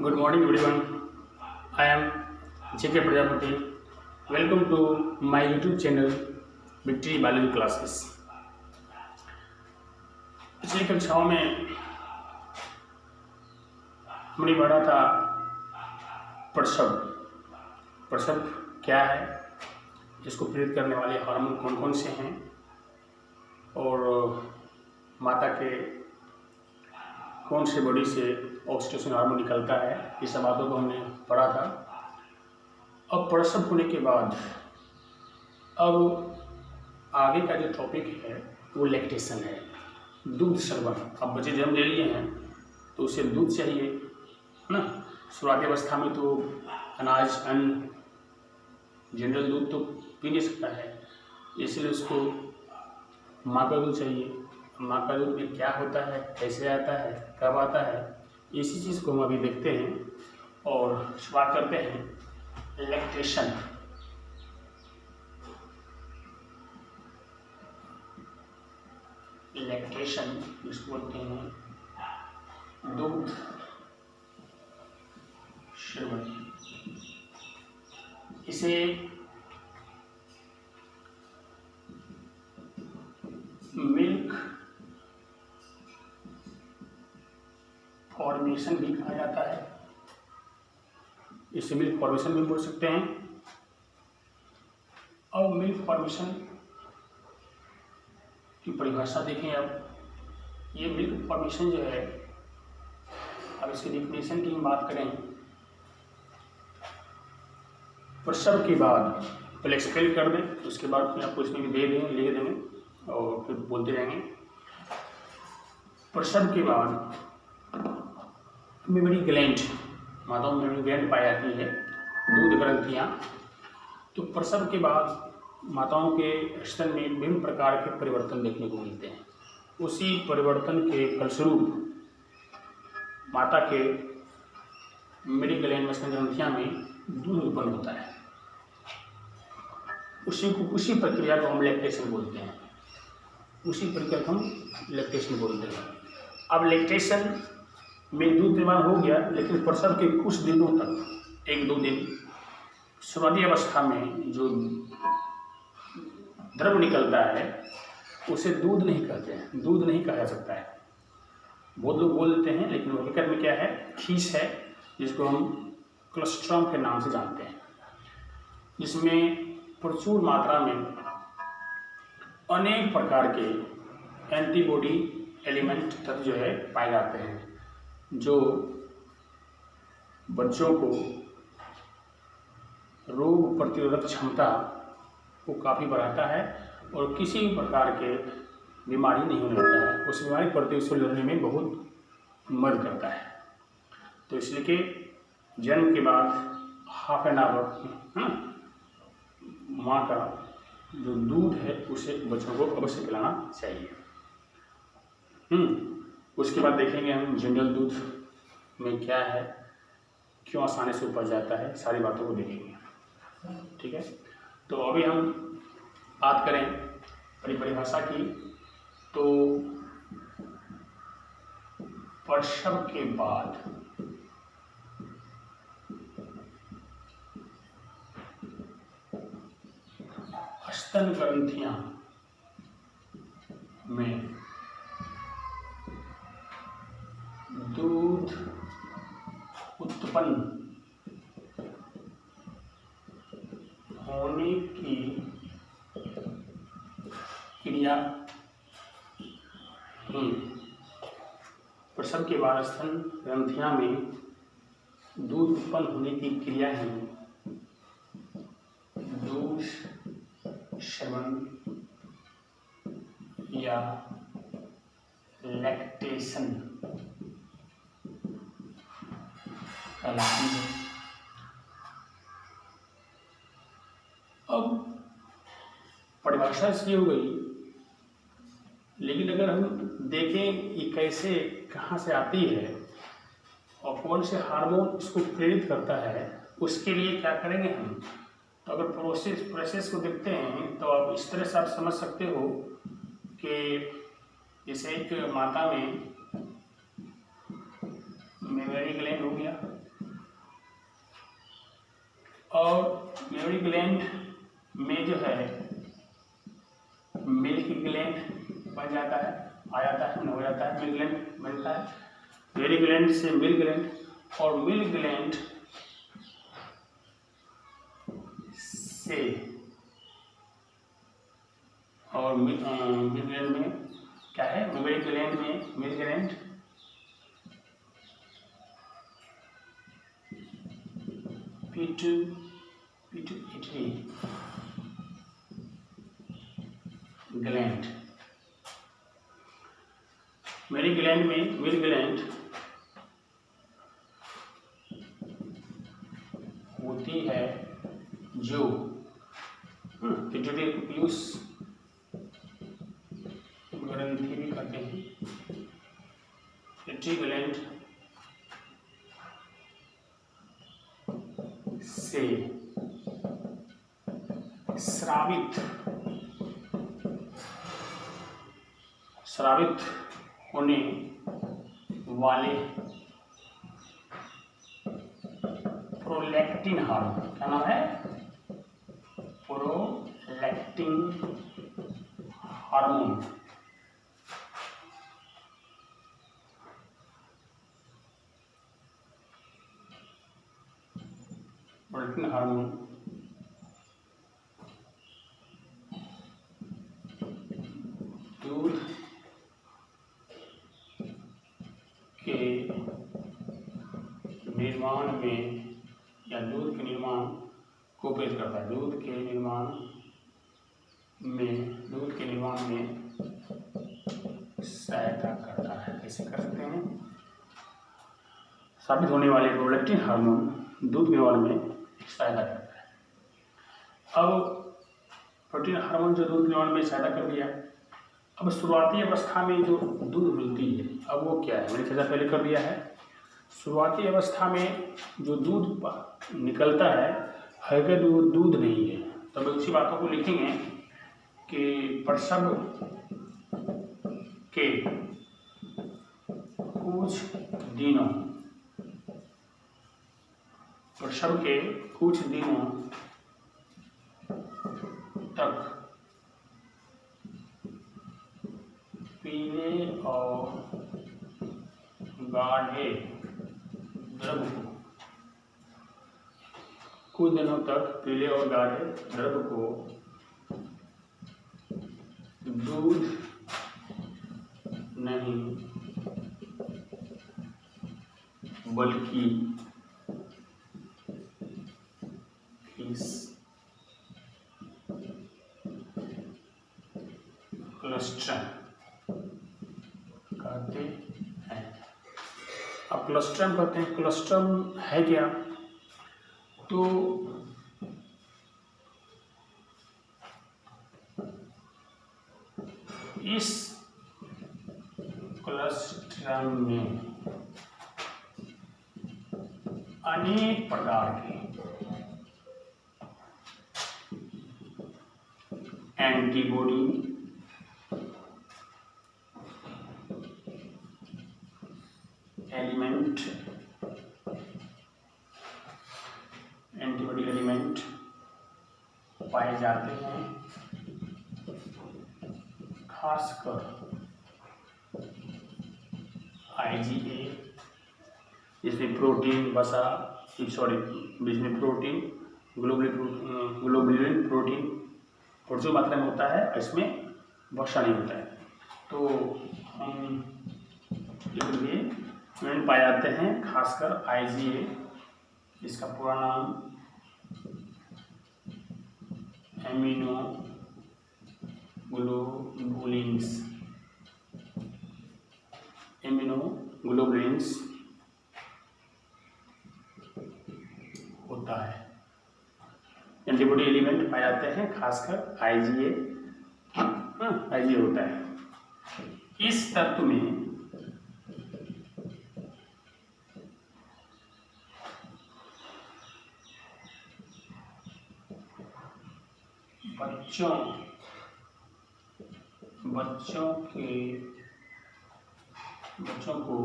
Good morning, everyone. I am J.K. Prajapati. Welcome to my YouTube channel, Victory Biology Classes. पिछली कक्षाओं में हमने पढ़ा था प्रसव। प्रसव क्या है, इसको प्रेरित करने वाले हार्मोन कौन कौन से हैं और माता के कौन से बॉडी से ऑक्सीटोसिन हार्मोन निकलता है, ये सब बातों को हमने पढ़ा था। अब प्रसव होने के बाद अब आगे का जो टॉपिक है वो लैक्टेशन है, दूध सेवन। अब बच्चे जन्म ले लिए हैं तो उसे दूध चाहिए, है ना। शुरुआती अवस्था में तो अनाज, अन्न, जनरल दूध तो पी नहीं सकता है, इसलिए उसको माँ का दूध चाहिए। माँ का दूध में क्या होता है, कैसे आता है, कब आता है, इसी चीज़ को हम अभी देखते हैं और शुरुआत करते हैं लैक्टेशन। लैक्टेशन जिसको बोलते हैं दूध सेवन। इसे मिल्क फॉर्मेशन भी कहा जाता है, इसे मिल्क फॉर्मेशन भी बोल सकते हैं। अब मिल्क फॉर्मेशन की परिभाषा देखें। अब ये मिल्क फॉर्मेशन जो है, अब इसकी डिफिनेशन की हम बात करें, प्रसव के बाद पहले एक्सप्लेन कर दें, उसके बाद फिर आपको इसमें भी दे देंगे, लिख देंगे और फिर बोलते रहेंगे। प्रसव के बाद मेमोरी ग्लैंड, माताओं में मेमोरी ग्लैंड पाई जाती है, दूध ग्रंथियाँ। तो प्रसव के बाद माताओं के स्तन में विभिन्न प्रकार के परिवर्तन देखने को मिलते हैं। उसी परिवर्तन के फलस्वरूप माता के मेमोरी ग्लैंड में ग्रंथियाँ में दूध उत्पन्न होता है। उसी प्रक्रिया को हम लैक्टेशन बोलते हैं, उसी प्रक्रिया को हम लैक्टेशन बोलते हैं। अब लैक्टेशन में दूध निर्माण हो गया, लेकिन प्रसव के कुछ दिनों तक, 1-2 दिन, शुरुआती अवस्था में जो द्रव निकलता है उसे दूध नहीं कहते हैं, दूध नहीं कहा जा सकता है। बहुत लोग बोल देते हैं, लेकिन हकीकत में क्या है, खीस है, जिसको हम कोलेस्ट्रॉल के नाम से जानते हैं, जिसमें प्रचुर मात्रा में अनेक प्रकार के एंटीबॉडी एलिमेंट तत्व जो है पाए जाते हैं, जो बच्चों को रोग प्रतिरोधक क्षमता को काफ़ी बढ़ाता है और किसी भी प्रकार के बीमारी नहीं होने देता है, उस बीमारी प्रति से लड़ने में बहुत मदद करता है। तो इसलिए कि जन्म के बाद हाफ एन आवर, है ना, माँ का जो दूध है उसे बच्चों को अवश्य पिलाना चाहिए। उसके बाद देखेंगे हम जनरल दूध में क्या है, क्यों आसानी से उपज जाता है, सारी बातों को देखेंगे। ठीक है, तो अभी हम बात करें परिभाषा की। तो प्रसव के बाद स्तन ग्रंथियां में दूध उत्पन्न होने की क्रिया प्रसव के बाद स्तन ग्रंथियां में दूध उत्पन्न होने की क्रिया है दूध सेवन या लैक्टेशन कहलाती है। अब परिभाषा इसकी हो गई, लेकिन अगर हम देखें कि कैसे, कहाँ से आती है और कौन से हार्मोन इसको प्रेरित करता है, उसके लिए क्या करेंगे हम। तो अगर प्रोसेस को देखते हैं तो आप इस तरह से आप समझ सकते हो कि जैसे एक माता में मेमोरी ग्लैंड हो गया, और मेमोरी ग्लैंड में जो है मिल्क ग्लैंड बन जाता है, आ जाता है, हो जाता है, मिल्क ग्लैंड बनता है। मेमोरी ग्लैंड से मिल्क ग्लैंड, और मिल्क ग्लैंड से और मिल्क ग्लैंड में क्या है, मेमोरी ग्लैंड में milk gland pituitary gland, memory gland में मिल्क ग्लैंड होती है जो पिट्यूटरी पीयूष ग्रंथि भी कहते हैं। पिट्यूटरी ग्लैंड से स्रावित होने वाले प्रोलैक्टिन हार्मोन, क्या नाम है, प्रोलैक्टिन हार्मोन, प्रोलैक्टिन हार्मोन दूध के निर्माण में या दूध के निर्माण को प्रेरित करता है। दूध के निर्माण में सहायता करता है। कैसे कर सकते हैं, साबित होने वाले प्रोलैक्टिन हार्मोन दूध के निर्माण में सहायता करता है। अब प्रोटीन हार्मोन जो दूध के निर्माण में सहायता कर दिया, अब शुरुआती अवस्था में जो दूध मिलती है, अब वो क्या है, मैंने चर्चा पहले कर दिया है। शुरुआती अवस्था में जो दूध निकलता है हल्का दूध नहीं है। तब उसी बातों को लिखेंगे कि प्रसव के कुछ दिनों तक पीले और गाढ़े द्रव को, कुछ दिनों तक पीले और गाढ़े द्रव को दूध नहीं बल्कि क्लोस्ट्रम कहते हैं। अब क्लोस्ट्रम कहते हैं, क्लोस्ट्रम है क्या, तो इस क्लोस्ट्रम में अनेक प्रकार के एंटीबॉडी एलिमेंट पाए जाते हैं, खासकर IgA, जिसमें प्रोटीन जिसमें प्रोटीन ग्लोबुलिन प्रोटीन प्रचुर मात्रा में होता है, इसमें वसा नहीं होता है। तो हम इसलिए पाए जाते हैं खासकर IgA, इसका पूरा नाम एमिनो ग्लोबुलिन्स होता है। एंटीबॉडी एलिमेंट पाए जाते हैं, खासकर IgA होता है। इस तत्व में बच्चों को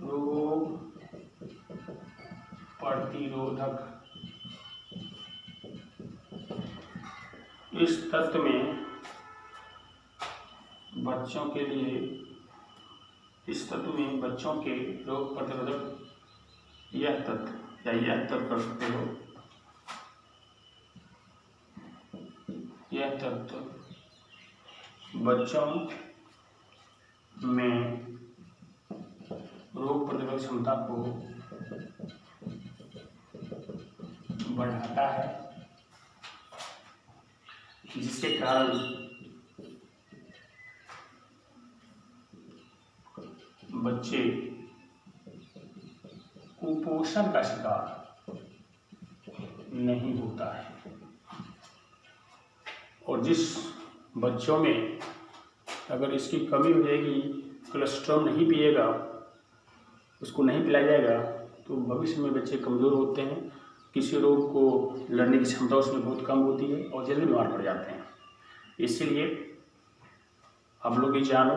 रोग प्रतिरोधक इस तत्व में बच्चों के लिए, इस तत्व में बच्चों के रोग प्रतिरोधक यह तत्व या यह तत्व कर सकते हो, यह तत्व बच्चों में रोग प्रतिरोधक क्षमता को बढ़ाता है, जिसके कारण बच्चे कुपोषण का शिकार नहीं होता है। और जिस बच्चों में अगर इसकी कमी हो जाएगी, कोलेस्ट्रॉल नहीं पिएगा, उसको नहीं पिलाया जाएगा, तो भविष्य में बच्चे कमज़ोर होते हैं, किसी रोग को लड़ने की क्षमता उसमें बहुत कम होती है और जल्दी बीमार पड़ जाते हैं। इसीलिए आप लोग ये जानो,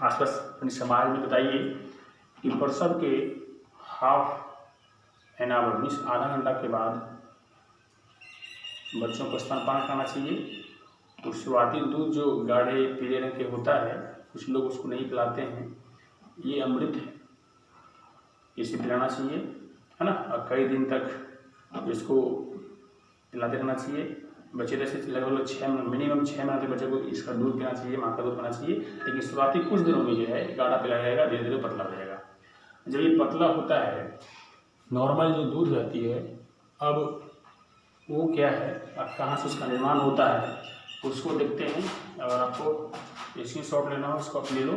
आसपास अपने समाज में बताइए कि प्रसव के हाफ एन आवर मीन्स आधा घंटा के बाद बच्चों को स्तनपान कराना चाहिए। तो शुरुआती दूध जो गाढ़े पीले रंग के होता है, कुछ लोग उसको नहीं पिलाते हैं, ये अमृत है, इसे पिलाना चाहिए, है ना। और कई दिन तक इसको पिलाते रहना चाहिए। बच्चे जैसे लगभग 6 मिनिमम 6 महीने तक बच्चे को इसका दूध पीना चाहिए, माँ का दूध पीना चाहिए। लेकिन शुरुआती कुछ दिनों में जो है गाढ़ा पिलाया जाएगा, धीरे धीरे पतला हो जाएगा। जब ये पतला होता है, नॉर्मल जो दूध रहती है, अब वो क्या है, अब कहाँ से उसका निर्माण होता है उसको देखते हैं। अगर आपको स्क्रीन शॉट लेना हो उसको आप ले लो,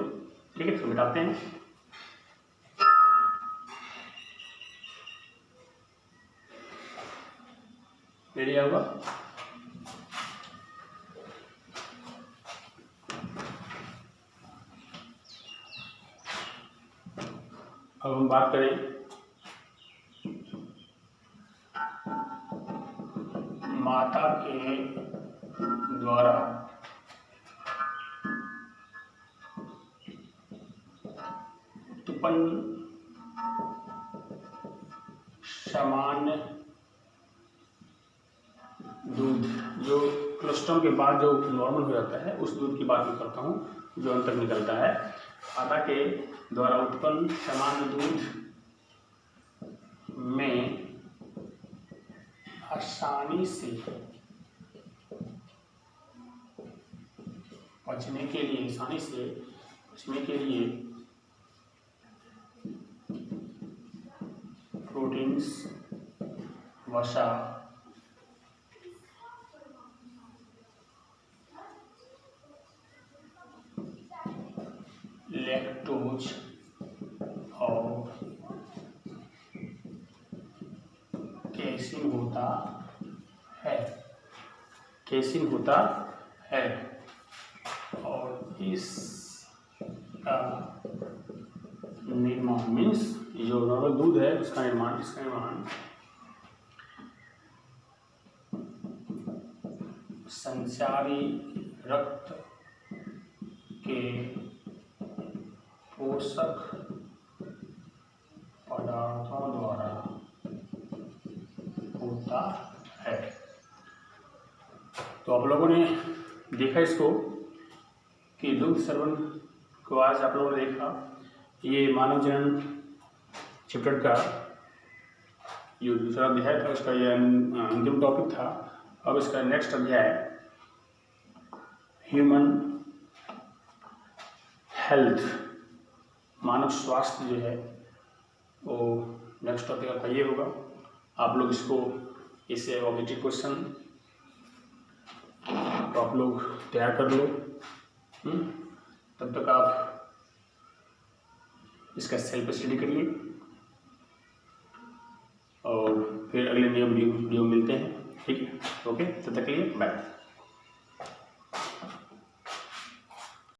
ठीक है। तो मिटाते हैं। ले लिया होगा। अब हम बात करें माता के द्वारा उत्पन्न सामान्य दूध, जो कोलेस्ट्रॉल के बाद जो नॉर्मल हो जाता है, उस दूध की बात मैं करता हूँ जो अंत तक निकलता है। माता के द्वारा उत्पन्न सामान्य दूध में आसानी से पचने के लिए प्रोटीन्स, वसा, लैक्टोज और केसिन होता है। और इसका निर्माण मीन्स जो नॉर्मल दूध है उसका निर्माण, इसका निर्माण संचारी रक्त के पोषक पदार्थों द्वारा होता है। तो आप लोगों ने देखा इसको कि दुग्ध श्रवण को आज आप लोगों ने देखा। ये मानव जनन चैप्टर का जो दूसरा अध्याय था उसका ये अंतिम टॉपिक था। अब इसका नेक्स्ट अध्याय ह्यूमन हेल्थ, मानव स्वास्थ्य जो है वो नेक्स्ट टॉपिक आपका ये होगा। आप लोग इसको, इसे ऑब्जेक्टिव क्वेश्चन तो आप लोग तैयार कर लो। तब तक आप इसका सेल्फ स्टडी करिए और फिर अगले नए वीडियो मिलते हैं, ठीक है। ओके, तब तक के लिए बाय।